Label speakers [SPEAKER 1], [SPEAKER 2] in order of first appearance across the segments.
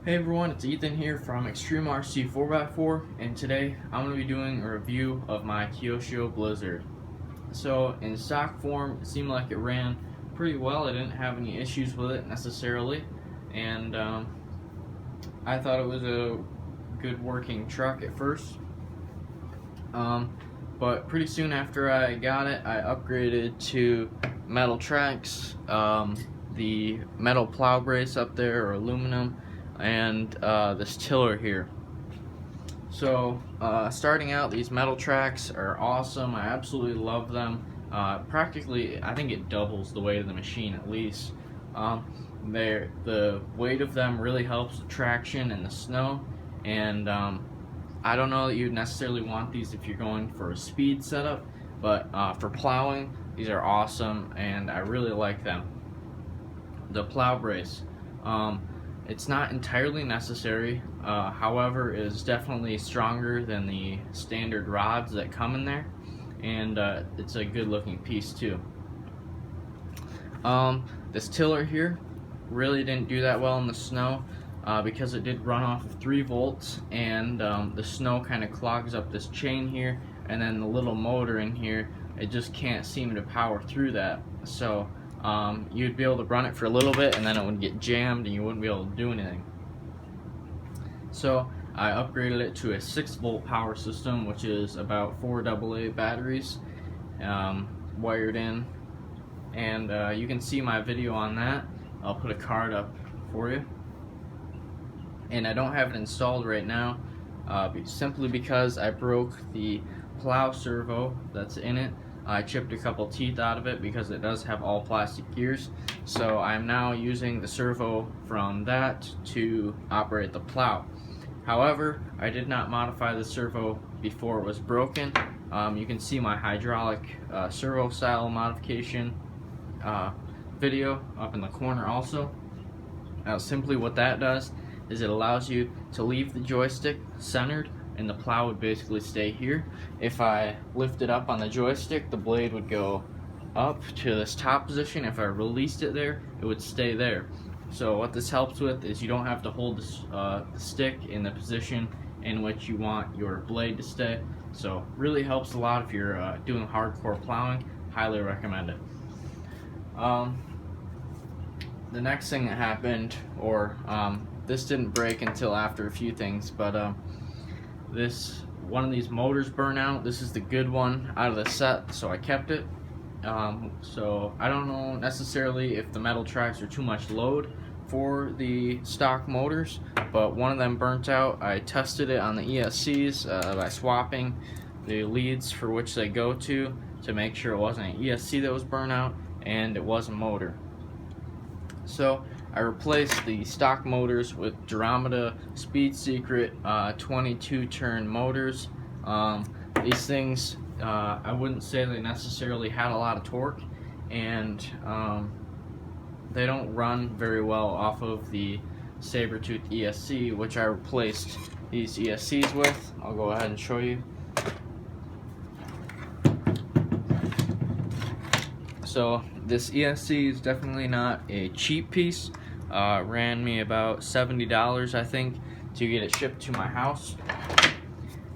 [SPEAKER 1] Hey everyone, it's Ethan here from Extreme RC 4x4, and today I'm going to be doing a review of my Kyosho Blizzard. So in stock form, it seemed like it ran pretty well. I didn't have any issues with it necessarily, and I thought it was a good working truck at first. But pretty soon after I got it, I upgraded to metal tracks, the metal plow brace up there, or aluminum, and this tiller here. So starting out, these metal tracks are awesome. I absolutely love them. Practically, I think it doubles the weight of the machine at least. The weight of them really helps the traction in the snow, and I don't know that you'd necessarily want these if you're going for a speed setup, but for plowing, these are awesome, and I really like them. The plow brace. It's not entirely necessary, however, it is definitely stronger than the standard rods that come in there, and it's a good looking piece too. This tiller here really didn't do that well in the snow because it did run off of 3 volts, and the snow kind of clogs up this chain here, and then the little motor in here, it just can't seem to power through that. So you'd be able to run it for a little bit and then it would get jammed and you wouldn't be able to do anything. So I upgraded it to a 6-volt power system, which is about 4 AA batteries wired in, and you can see my video on that. I'll put a card up for you. And I don't have it installed right now simply because I broke the plow servo that's in it. I chipped a couple teeth out of it because it does have all plastic gears, so I'm now using the servo from that to operate the plow. However, I did not modify the servo before it was broken. You can see my hydraulic servo style modification video up in the corner also. Simply what that does is it allows you to leave the joystick centered, and the plow would basically stay here. If I lift it up on the joystick, the blade would go up to this top position. If I released it there, it would stay there. So what this helps with is you don't have to hold the stick in the position in which you want your blade to stay. So really helps a lot if you're doing hardcore plowing. Highly recommend it. The next thing that happened, or this didn't break until after a few things, but one of these motors burnt out. This is the good one out of the set, so I kept it. So I don't know necessarily if the metal tracks are too much load for the stock motors, but one of them burnt out. I tested it on the ESCs by swapping the leads for which they go to make sure it wasn't an ESC that was burnt out, and it was a motor. So I replaced the stock motors with Duramida Speed Secret 22 turn motors. These things, I wouldn't say they necessarily had a lot of torque, and they don't run very well off of the Sabertooth ESC, which I replaced these ESCs with. I'll go ahead and show you. So this ESC is definitely not a cheap piece. Ran me about $70, I think, to get it shipped to my house.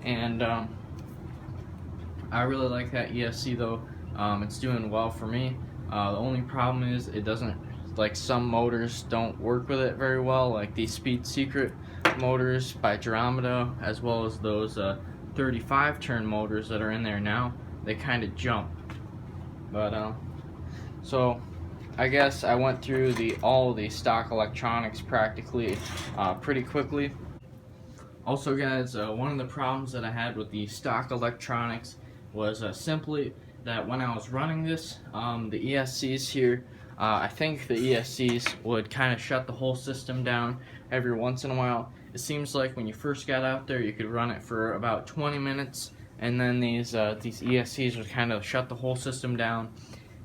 [SPEAKER 1] And I really like that ESC though. It's doing well for me. The only problem is it doesn't, like, some motors don't work with it very well, like these Speed Secret motors by Duramida, as well as those 35 turn motors that are in there now. They kind of jump. But so I guess I went through all the stock electronics practically pretty quickly. Also guys, one of the problems that I had with the stock electronics was simply that when I was running this, the ESCs here, I think the ESCs would kind of shut the whole system down every once in a while. It seems like when you first got out there, you could run it for about 20 minutes, and then these ESCs would kind of shut the whole system down,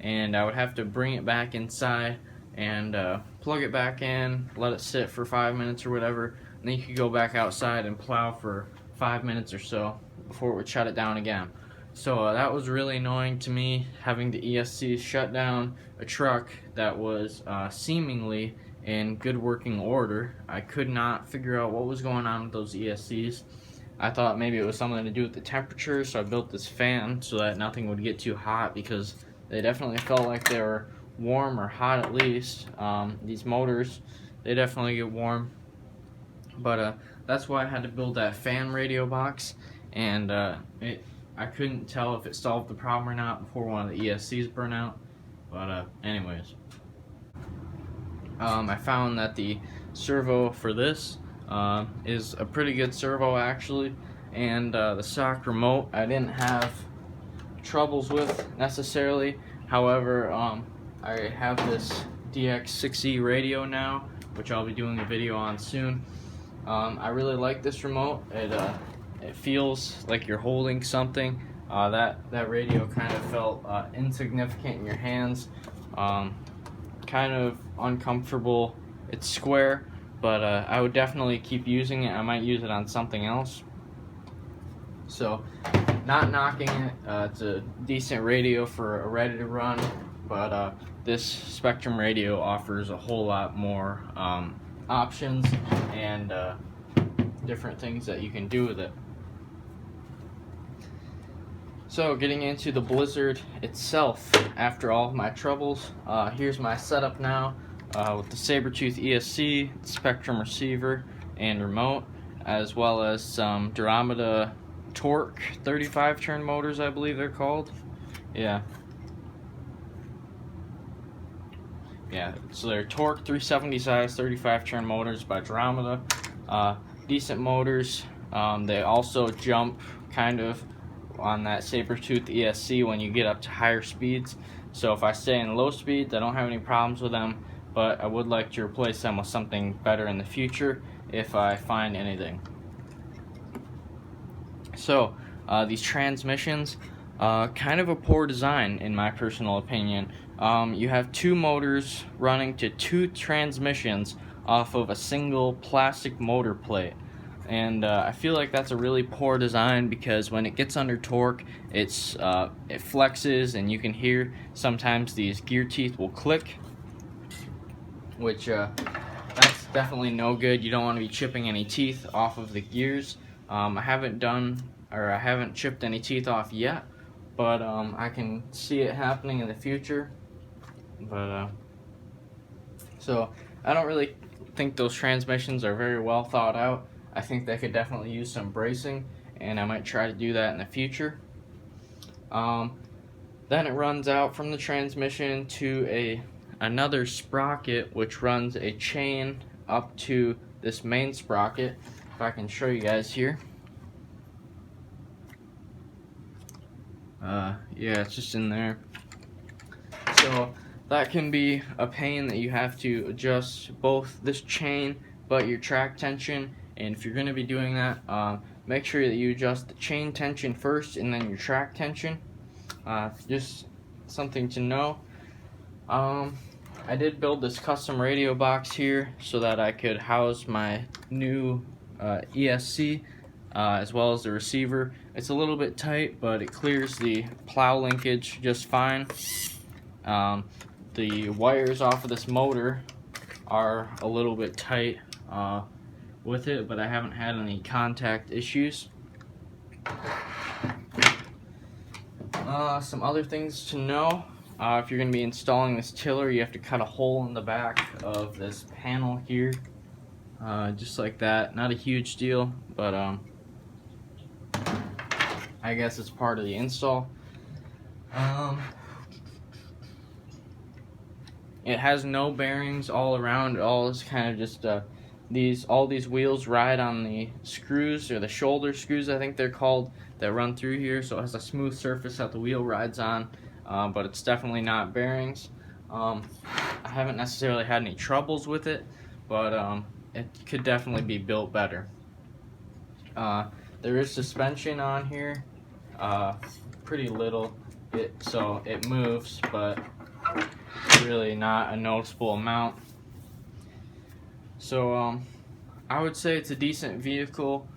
[SPEAKER 1] and I would have to bring it back inside and plug it back in, let it sit for 5 minutes or whatever, and then you could go back outside and plow for 5 minutes or so before it would shut it down again. So that was really annoying to me, having the ESC shut down a truck that was seemingly in good working order. I could not figure out what was going on with those ESCs. I thought maybe it was something to do with the temperature, so I built this fan so that nothing would get too hot, because they definitely felt like they were warm or hot at least. These motors, they definitely get warm, but that's why I had to build that fan radio box, and I couldn't tell if it solved the problem or not before one of the ESCs burnt out. But anyways, I found that the servo for this is a pretty good servo actually, and the stock remote I didn't have troubles with necessarily. However, I have this DX6E radio now, which I'll be doing a video on soon. I really like this remote. It feels like you're holding something. That radio kind of felt insignificant in your hands, kind of uncomfortable. It's square, but I would definitely keep using it. I might use it on something else. So, not knocking it. It's a decent radio for a ready to run, but this Spectrum radio offers a whole lot more options and different things that you can do with it. So, getting into the Blizzard itself, after all of my troubles, here's my setup now with the Sabertooth ESC, Spectrum receiver, and remote, as well as some Duromeda Torque 35 turn motors, I believe they're called. Yeah, so they're Torque 370 size 35 turn motors by Duromeda. Decent motors. They also jump kind of on that Sabertooth ESC when you get up to higher speeds. So if I stay in low speeds, I don't have any problems with them, but I would like to replace them with something better in the future if I find anything. So these transmissions, kind of a poor design in my personal opinion. You have two motors running to two transmissions off of a single plastic motor plate. And I feel like that's a really poor design, because when it gets under torque, it flexes, and you can hear sometimes these gear teeth will click, which that's definitely no good. You don't want to be chipping any teeth off of the gears. I haven't chipped any teeth off yet, but I can see it happening in the future. But so I don't really think those transmissions are very well thought out. I think they could definitely use some bracing, and I might try to do that in the future. Then it runs out from the transmission to another sprocket, which runs a chain up to this main sprocket. If I can show you guys here. Yeah, it's just in there. So that can be a pain that you have to adjust both this chain but your track tension. And if you're going to be doing that, make sure that you adjust the chain tension first and then your track tension. Just something to know. I did build this custom radio box here so that I could house my new ESC as well as the receiver. It's a little bit tight, but it clears the plow linkage just fine. The wires off of this motor are a little bit tight with it, but I haven't had any contact issues. Some other things to know. If you're going to be installing this tiller, you have to cut a hole in the back of this panel here, just like that. Not a huge deal, but I guess it's part of the install. It has no bearings all around. It all is kind of just all these wheels ride on the screws, or the shoulder screws I think they're called, that run through here, so it has a smooth surface that the wheel rides on, but it's definitely not bearings. I haven't necessarily had any troubles with it, but it could definitely be built better. There is suspension on here, pretty little, so it moves, but really not a noticeable amount. So I would say it's a decent vehicle.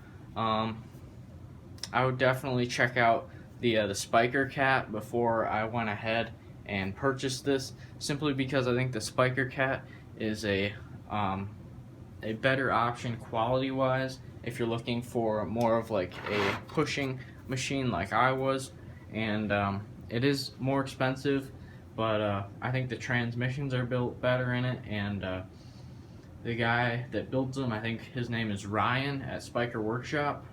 [SPEAKER 1] I would definitely check out the Spiker Cat before I went ahead and purchased this, simply because I think the Spiker Cat is a a better option quality wise if you're looking for more of like a pushing machine like I was. And it is more expensive, but I think the transmissions are built better in it. And the guy that builds them, I think his name is Ryan at Spiker Workshop.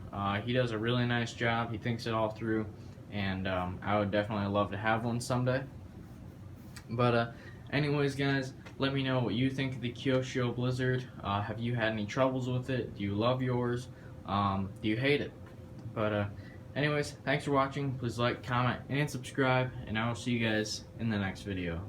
[SPEAKER 1] He does a really nice job. He thinks it all through, and I would definitely love to have one someday. But anyways, guys, let me know what you think of the Kyosho Blizzard. Have you had any troubles with it? Do you love yours? Do you hate it? But anyways, thanks for watching. Please like, comment, and subscribe, and I will see you guys in the next video.